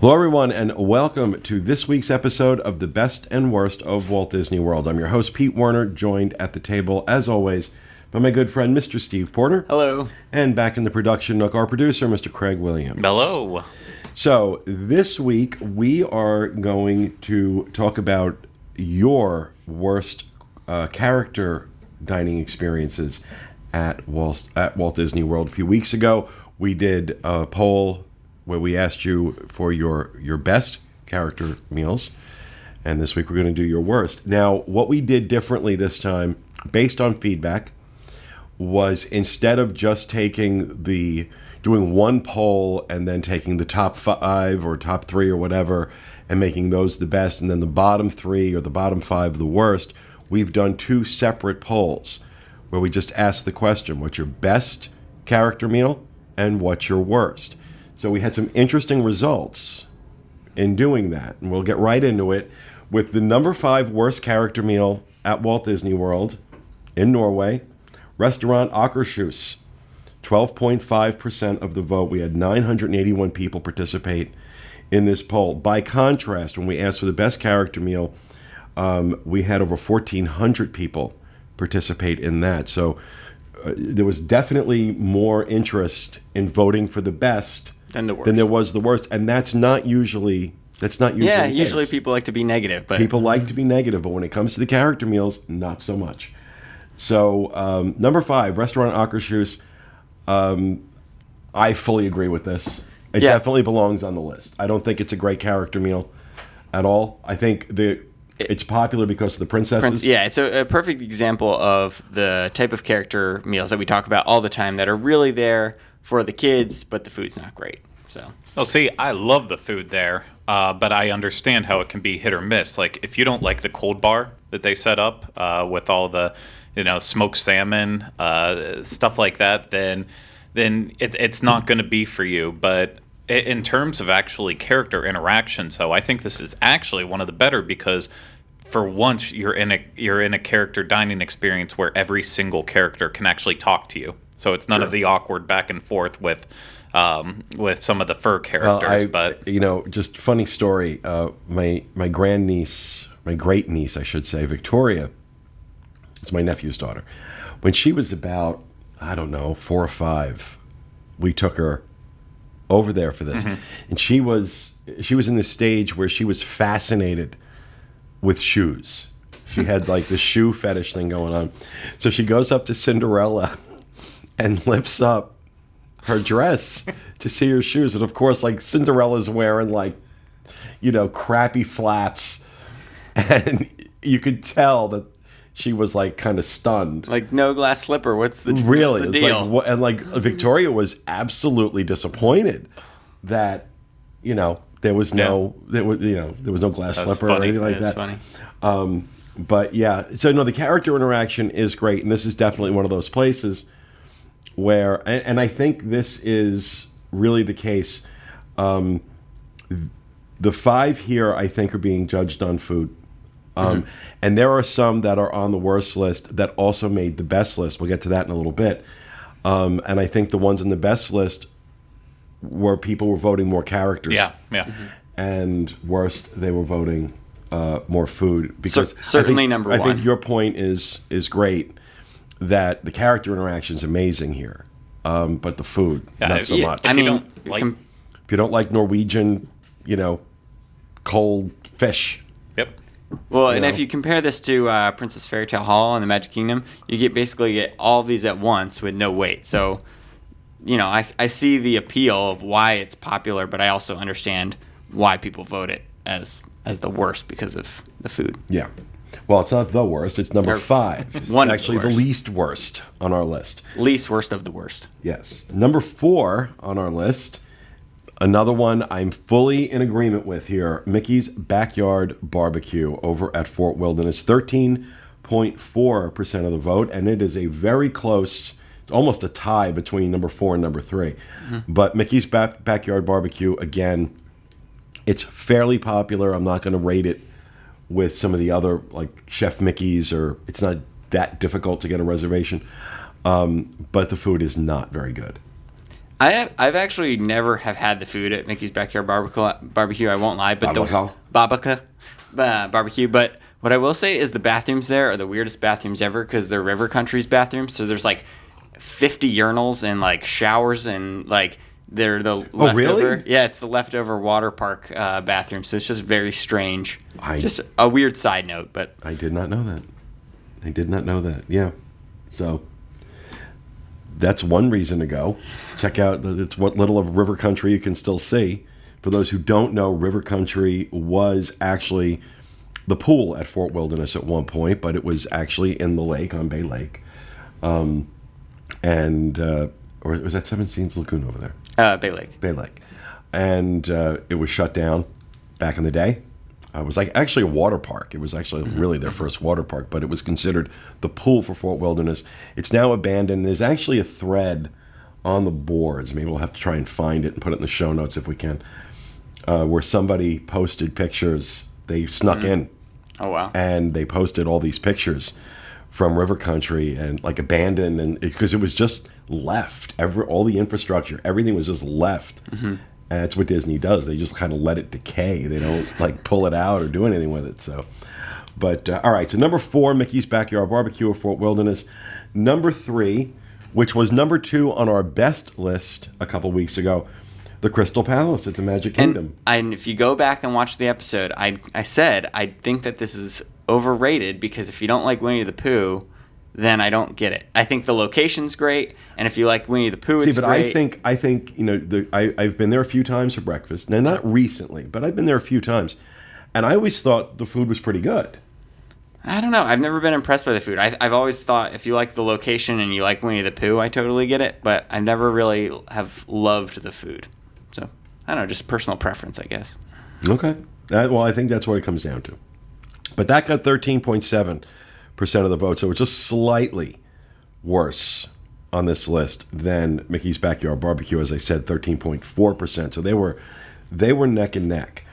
Hello, everyone, and welcome to this week's episode of The Best and Worst of Walt Disney World. I'm your host, Pete Werner, joined at the table, as always, by my good friend, Mr. Steve Porter. Hello. And back in the production nook, our producer, Mr. Craig Williams. Hello. So, this week, we are going to talk about your worst character dining experiences at Walt Disney World. A few weeks ago, we did a poll where we asked you for your best character meals, and this week we're going to do your worst. Now, what we did differently this time, based on feedback, was instead of just doing one poll and then taking the top 5 or top 3 or whatever and making those the best, and then the bottom 3 or the bottom 5 the worst, we've done 2 separate polls where we just asked the question, what's your best character meal and what's your worst? So we had some interesting results in doing that, and we'll get right into it with the number 5 worst character meal at Walt Disney World in Norway, restaurant Akershus. 12.5% of the vote. We had 981 people participate in this poll. By contrast, when we asked for the best character meal, we had over 1,400 people participate in that. So there was definitely more interest in voting for the best than there was the worst, and that's not usually the case. Usually people like to be negative, but people like to be negative, but when it comes to the character meals, not so much. So number 5, restaurant Akershus. I fully agree with this. It definitely belongs on the list. I don't think it's a great character meal at all. I think it's popular because of the princesses. It's a perfect example of the type of character meals that we talk about all the time that are really there for the kids, but the food's not great. Well, see, I love the food there, but I understand how it can be hit or miss. Like, if you don't like the cold bar that they set up with all the, smoked salmon, stuff like that, then it's not going to be for you. But in terms of actually character interactions, though, I think this is actually one of the better because for once you're in a character dining experience where every single character can actually talk to you. So it's none of the awkward back and forth with some of the fur characters. Just funny story. My great niece, I should say, Victoria, it's my nephew's daughter. When she was about, 4 or 5, we took her over there for this, and she was in the stage where she was fascinated with shoes. She had like the shoe fetish thing going on. So she goes up to Cinderella and lifts up her dress to see her shoes. And of course, like, Cinderella's wearing crappy flats. And you could tell that she was like kind of stunned. Like, no glass slipper. What's the deal? Victoria was absolutely disappointed that, there was no glass slipper or anything like that. That's So funny. the character interaction is great. And this is definitely one of those places where, and I think this is really the case, the 5 here, I think, are being judged on food. And there are some that are on the worst list that also made the best list. We'll get to that in a little bit. And I think the ones in the best list were people were voting more characters. Yeah. And worst, they were voting more food. Because certainly number 1. I think your point is great, that the character interaction is amazing here, but the food, not so much. If you don't like Norwegian, cold fish. Yep. Well, and if you compare this to Princess Fairy Tale Hall and the Magic Kingdom, you basically get all of these at once with no wait. So, I see the appeal of why it's popular, but I also understand why people vote it as the worst because of the food. Yeah. Well, it's not the worst. It's number 5. Actually, the least worst on our list. Least worst of the worst. Yes. Number 4 on our list, another one I'm fully in agreement with here, Mickey's Backyard Barbecue over at Fort Wilderness. 13.4% of the vote, and it is a very close, it's almost a tie between number 4 and number 3. But Mickey's Backyard Barbecue, again, it's fairly popular. I'm not going to rate it with some of the other, like Chef Mickey's, or it's not that difficult to get a reservation. But the food is not very good. I've actually never have had the food at Mickey's Backyard Barbecue. I won't lie, but barbecue. But what I will say is the bathrooms there are the weirdest bathrooms ever because they're River Country's bathrooms. So there's like 50 urinals and like showers and like they're the leftover. Really? Yeah, it's the leftover water park bathroom. So it's just very strange. I- Just a weird side note, but I did not know that. Yeah. So that's one reason to go. Check out it's what little of River Country you can still see. For those who don't know, River Country was actually the pool at Fort Wilderness at one point, but it was actually in the lake on Bay Lake. Or was that Seven Seas Lagoon over there? Bay Lake. Bay Lake. And it was shut down back in the day. It was like actually a water park. It was actually really their first water park, but it was considered the pool for Fort Wilderness. It's now abandoned. There's actually a thread on the boards. Maybe we'll have to try and find it and put it in the show notes if we can, where somebody posted pictures. They snuck in. Oh, wow. And they posted all these pictures from River Country and like abandoned, and because it was just left. All the infrastructure, everything was just left. And that's what Disney does. They just kind of let it decay. They don't like pull it out or do anything with it. So, but all right. So number 4, Mickey's Backyard Barbecue at Fort Wilderness. Number 3, which was number 2 on our best list a couple weeks ago, the Crystal Palace at the Magic Kingdom. And if you go back and watch the episode, I said I think that this is overrated because if you don't like Winnie the Pooh, then I don't get it. I think the location's great, and if you like Winnie the Pooh, it's but great. I think I've been there a few times for breakfast. Now, not recently, but I've been there a few times, and I always thought the food was pretty good. I don't know. I've never been impressed by the food. I've always thought if you like the location and you like Winnie the Pooh, I totally get it, but I never really have loved the food. So, I don't know, just personal preference, I guess. Okay. Well, I think that's what it comes down to. But that got 13.7% of the vote, so it's just slightly worse on this list than Mickey's Backyard Barbecue, as I said, 13.4%. So they were neck and neck.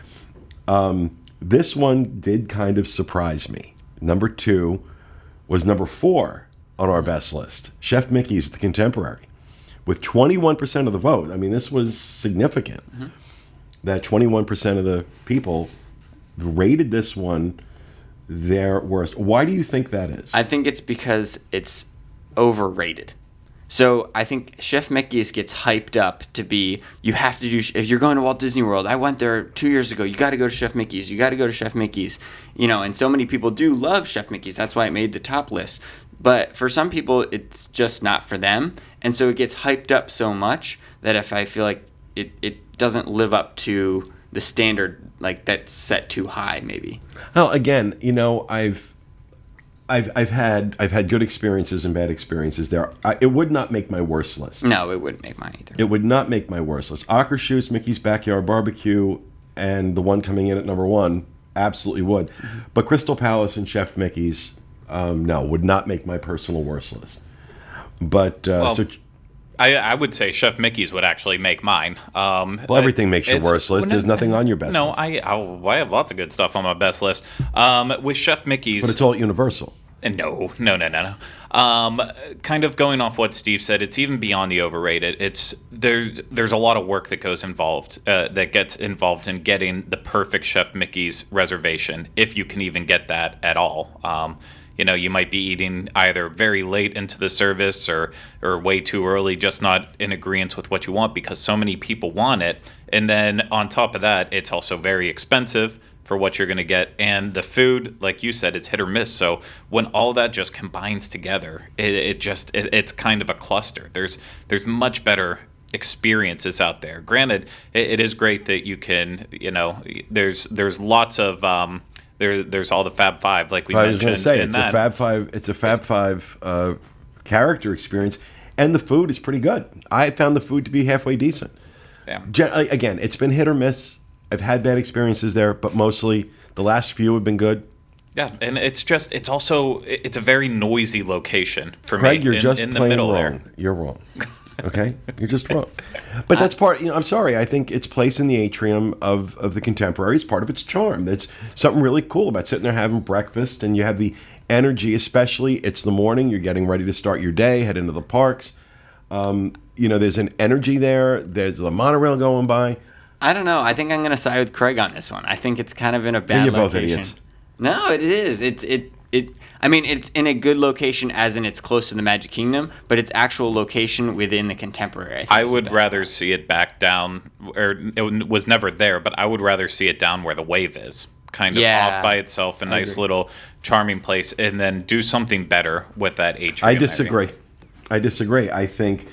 This one did kind of surprise me. Number 2 was number 4 on our best list, Chef Mickey's The Contemporary, with 21% of the vote. I mean, this was significant. That 21% of the people rated this one their worst. Why do you think that is? I think it's because it's overrated. So I think Chef Mickey's gets hyped up to be, you have to do, if you're going to Walt Disney World, I went there 2 years ago, you got to go to Chef Mickey's, and so many people do love Chef Mickey's, that's why it made the top list. But for some people, it's just not for them, and so it gets hyped up so much that if I feel like it doesn't live up to the standard, like that's set too high, maybe. Well, again, I've had good experiences and bad experiences there. It would not make my worst list. No, it wouldn't make mine either. It would not make my worst list. Akershus, Mickey's Backyard Barbecue, and the one coming in at number 1 absolutely would. But Crystal Palace and Chef Mickey's, no, would not make my personal worst list. But I would say Chef Mickey's would actually make mine. Well, everything makes your worst list. There's nothing on your best list. No, I have lots of good stuff on my best list. With Chef Mickey's... But it's all at Universal. No. Kind of going off what Steve said, it's even beyond the overrated. There's a lot of work that gets involved in getting the perfect Chef Mickey's reservation, if you can even get that at all. You might be eating either very late into the service or way too early, just not in agreement with what you want because so many people want it. And then on top of that, it's also very expensive for what you're going to get. And the food, like you said, it's hit or miss. So when all that just combines together, it's kind of a cluster. There's much better experiences out there. Granted, it is great that you can, there's lots of... There's all the Fab Five, like we mentioned. I was going to say, it's a Fab Five character experience, and the food is pretty good. I found the food to be halfway decent. Yeah. Again, it's been hit or miss. I've had bad experiences there, but mostly the last few have been good. Yeah, and it's a very noisy location for Craig, me. You're just in the plain middle wrong. there. You're wrong. Okay, you're just wrong. But that's part. I'm sorry. I think its place in the atrium of the Contemporary is part of its charm. That's something really cool about sitting there having breakfast, and you have the energy. Especially, it's the morning. You're getting ready to start your day, head into the parks. There's an energy there. There's the monorail going by. I don't know. I think I'm going to side with Craig on this one. I think it's kind of in a bad You're location. both idiots. No, it is. I mean, it's in a good location, as in it's close to the Magic Kingdom, but its actual location within the Contemporary. I would rather see it back down, or it was never there, but I would rather see it down where the wave is. Kind of off by itself, a nice little charming place, and then do something better with that atrium. I disagree. I think...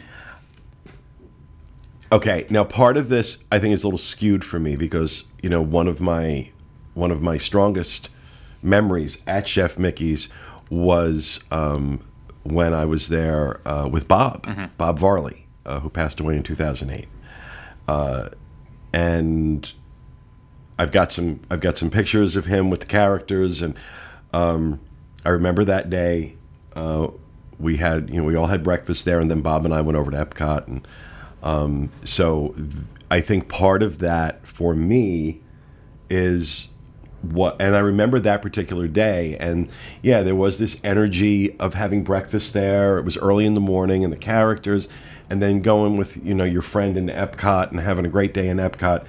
Okay, now part of this I think is a little skewed for me because, one of my strongest memories at Chef Mickey's was when I was there with Bob Varley, who passed away in 2008, and I've got some pictures of him with the characters, and I remember that day we all had breakfast there, and then Bob and I went over to Epcot, and so I think part of that for me is and I remember that particular day, and there was this energy of having breakfast there. It was early in the morning, and the characters, and then going with your friend in Epcot and having a great day in Epcot.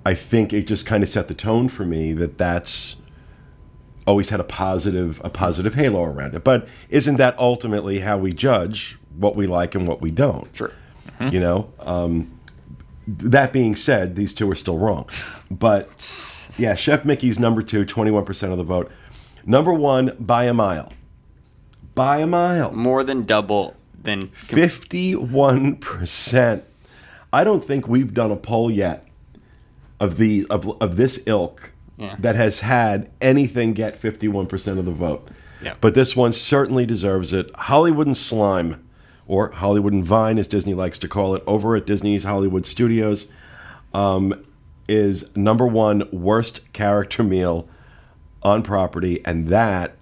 I think it just kind of set the tone for me that's always had a positive halo around it. But isn't that ultimately how we judge what we like and what we don't? Sure. That being said, these two are still wrong. But yeah, Chef Mickey's number 2, 21% of the vote. Number 1, by a mile. By a mile. More than double than 51%. I don't think we've done a poll yet of this ilk that has had anything get 51% of the vote. Yeah. But this one certainly deserves it. Hollywood and Slime, or Hollywood and Vine, as Disney likes to call it, over at Disney's Hollywood Studios, is number 1 worst character meal on property, and that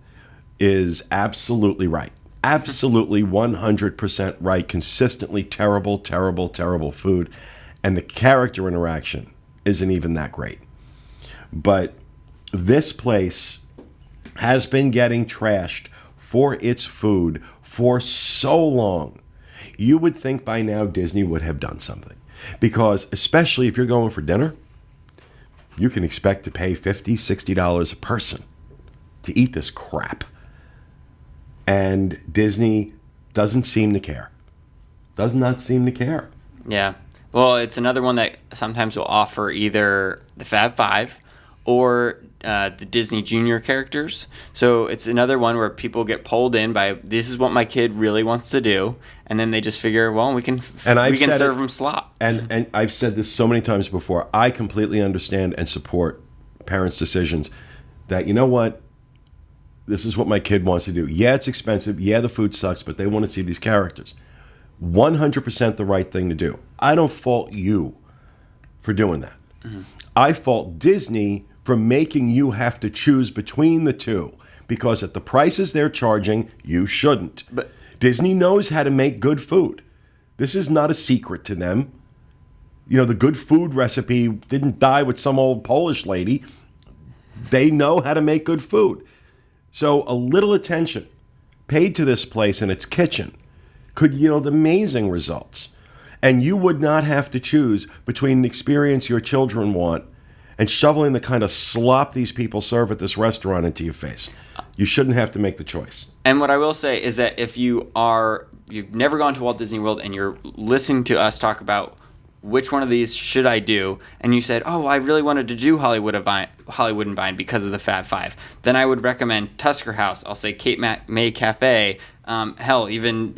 is absolutely right. Absolutely 100% right. Consistently terrible, terrible, terrible food, and the character interaction isn't even that great. But this place has been getting trashed for its food for so long. You would think by now Disney would have done something. Because especially if you're going for dinner, you can expect to pay $50, $60 a person to eat this crap. And Disney doesn't seem to care. Does not seem to care. Yeah. Well, it's another one that sometimes will offer either the Fab Five or the Disney Junior characters. So it's another one where people get pulled in by, this is what my kid really wants to do, and then they just figure, well, we can serve them slop. And I've said this so many times before. I completely understand and support parents' decisions that, you know what, this is what my kid wants to do. Yeah, it's expensive. Yeah, the food sucks, but they want to see these characters. 100% the right thing to do. I don't fault you for doing that. Mm-hmm. I fault Disney for making you have to choose between the two, because at the prices they're charging, you shouldn't. But Disney knows how to make good food. This is not a secret to them. The good food recipe didn't die with some old Polish lady. They know how to make good food. So a little attention paid to this place and its kitchen could yield amazing results. And you would not have to choose between an experience your children want and shoveling the kind of slop these people serve at this restaurant into your face. You shouldn't have to make the choice. And what I will say is that if you've never gone to Walt Disney World and you're listening to us talk about which one of these should I do, and you said, oh, I really wanted to do Hollywood and Vine because of the Fab Five, then I would recommend Tusker House. I'll say Cape May Cafe. Hell, even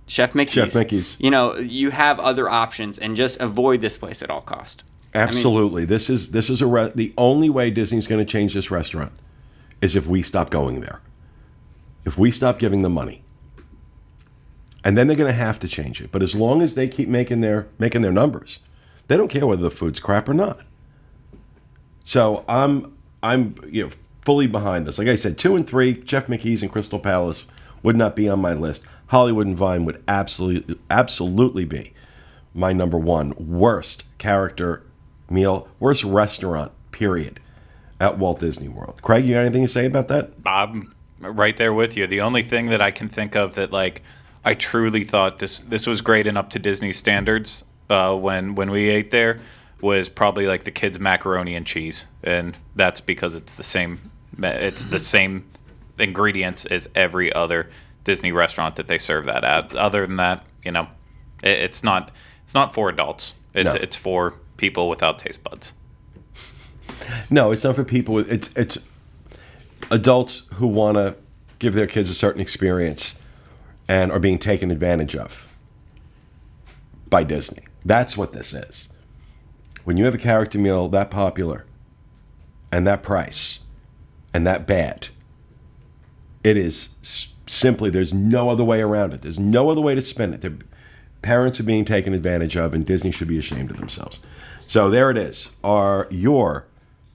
Chef Mickey's. Chef Mickey's. You have other options, and just avoid this place at all cost. Absolutely. This is the only way Disney's going to change this restaurant is if we stop going there. If we stop giving them money. And then they're going to have to change it. But as long as they keep making their numbers, they don't care whether the food's crap or not. So I'm fully behind this. Like I said, 2 and 3, Chef Mickey's and Crystal Palace would not be on my list. Hollywood and Vine would absolutely be my number 1 worst character meal, worst restaurant, period, at Walt Disney World. Craig, you got anything to say about that? I'm right there with you. The only thing that I can think of that, I truly thought this was great and up to Disney standards. When we ate there, was probably like the kids' macaroni and cheese, and that's because it's the same. It's the same ingredients as every other Disney restaurant that they serve that at. Other than that, it's not for adults. It's for people without taste buds. No, it's not for people with it's adults who want to give their kids a certain experience and are being taken advantage of by Disney. That's what this is. When you have a character meal that popular and that price and that bad, it is simply, there's no other way around it. There's no other way to spin it. The parents are being taken advantage of, and Disney should be ashamed of themselves. So there it is. Are your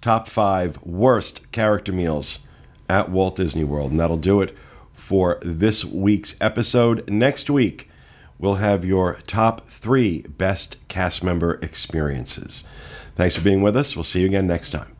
top 5 worst character meals at Walt Disney World. And that'll do it for this week's episode. Next week, we'll have your top 3 best cast member experiences. Thanks for being with us. We'll see you again next time.